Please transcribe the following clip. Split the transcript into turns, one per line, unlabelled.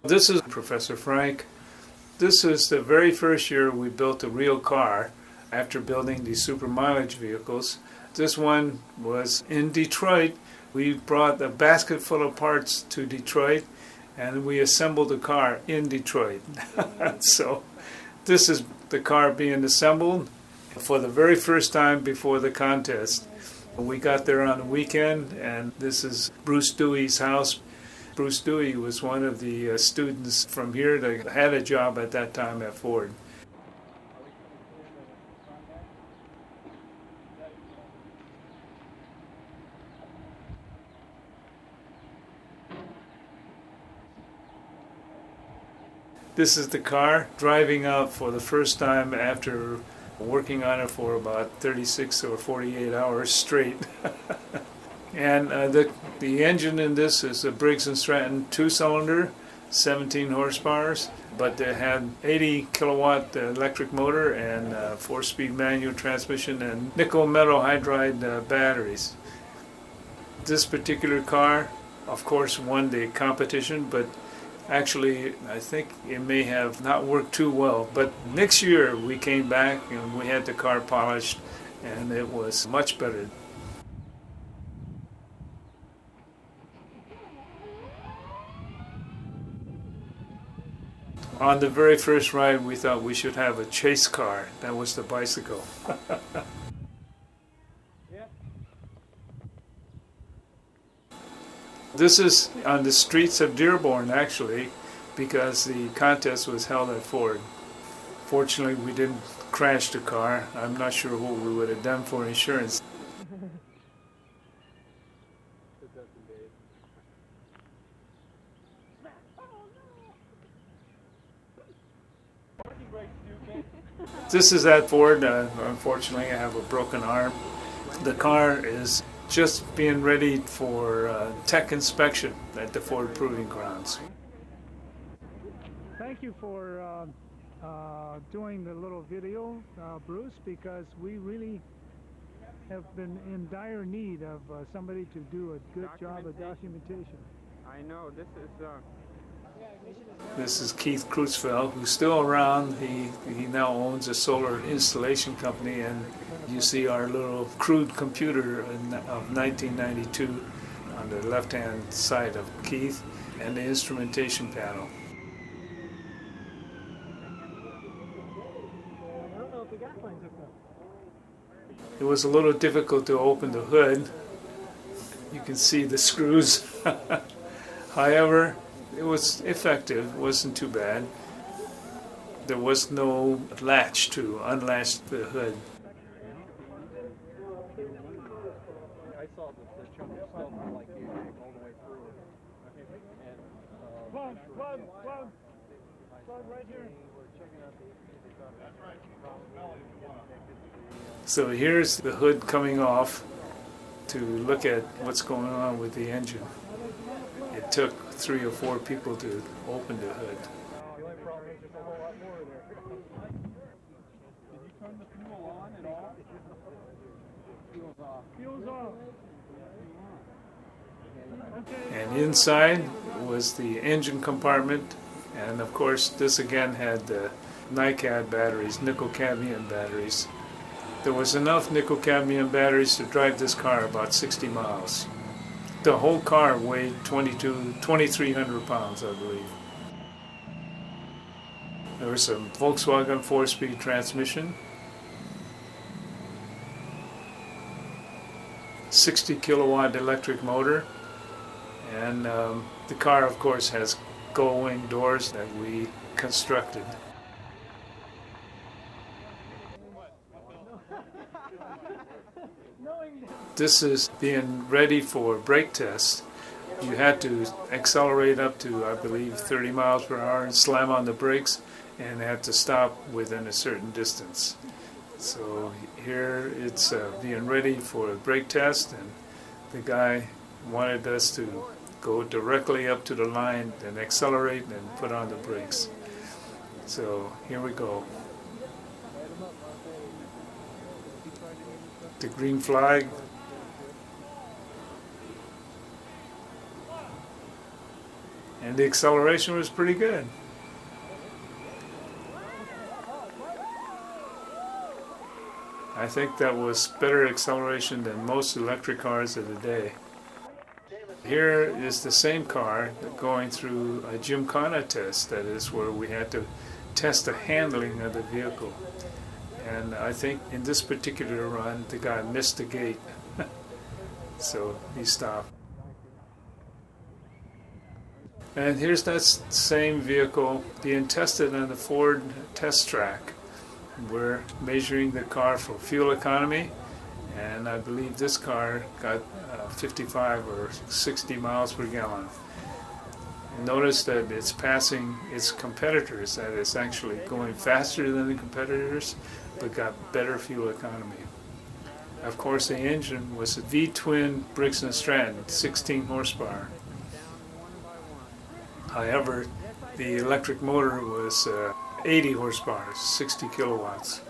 This is Professor Frank. This is the very first year we built a real car after building these super mileage vehicles. This one was in Detroit. We brought a basket full of parts to Detroit and we assembled the car in Detroit. So this is the car being assembled for the very first time before the contest. We got there on the weekend, and this is Bruce Dewey's house. Bruce Dewey was one of the students from here that had a job at that time at Ford. This is the car driving out for the first time after working on it for about 36 or 48 hours straight. And the engine in this is a Briggs & Stratton 2-cylinder, 17 horsepower, but they had 80 kilowatt electric motor and 4-speed manual transmission and nickel metal hydride batteries. This particular car, of course, won the competition, but actually I think it may have not worked too well. But next year we came back and we had the car polished and it was much better. On the very first ride, we thought we should have a chase car. That was the bicycle. This is on the streets of Dearborn, actually, because the contest was held at Ford. Fortunately, we didn't crash the car. I'm not sure what we would have done for insurance. This is at Ford. Unfortunately, I have a broken arm. The car is just being ready for tech inspection at the Ford Proving Grounds.
Thank you for doing the little video, Bruce, because we really have been in dire need of somebody to do a good job of documentation.
I know,
This is Keith Creutzfeldt, who's still around. He now owns a solar installation company, and you see our little crude computer of 1992 on the left-hand side of Keith, and the instrumentation panel. It was a little difficult to open the hood. You can see the screws. However, it was effective. It wasn't too bad. There was no latch to unlatch the hood.
I saw the chunk of stuff like you all the way through it.
Plug right here.
So here's the hood coming off to look at what's going on with the engine. It took 3 or 4 people to open the hood.
The only problem is there's a whole lot more there. Did you turn the fuel on at all? Fuel's off.
Fuel's off. Okay.
And inside was the engine compartment, and of course this again had the NiCad batteries, nickel cadmium batteries. There was enough nickel cadmium batteries to drive this car about 60 miles. The whole car weighed 2,300 pounds, I believe. There was a Volkswagen 4-speed transmission, 60 kilowatt electric motor, and the car, of course, has gull-wing doors that we constructed. This is being ready for brake test. You had to accelerate up to, I believe, 30 miles per hour and slam on the brakes, and had to stop within a certain distance. So here it's being ready for a brake test, and the guy wanted us to go directly up to the line and accelerate and put on the brakes. So here we go. The green flag. And and the acceleration was pretty good. I think that was better acceleration than most electric cars of the day. Here is the same car going through a gymkhana test, that is where we had to test the handling of the vehicle. And I think in this particular run, the guy missed the gate, so he stopped. And here's that same vehicle being tested on the Ford test track. We're measuring the car for fuel economy, and I believe this car got 55 or 60 miles per gallon. Notice that it's passing its competitors, that it's actually going faster than the competitors, but got better fuel economy. Of course, the engine was a V-twin Briggs & Stratton, 16 horsepower. However, the electric motor was 80 horsepower, 60 kilowatts.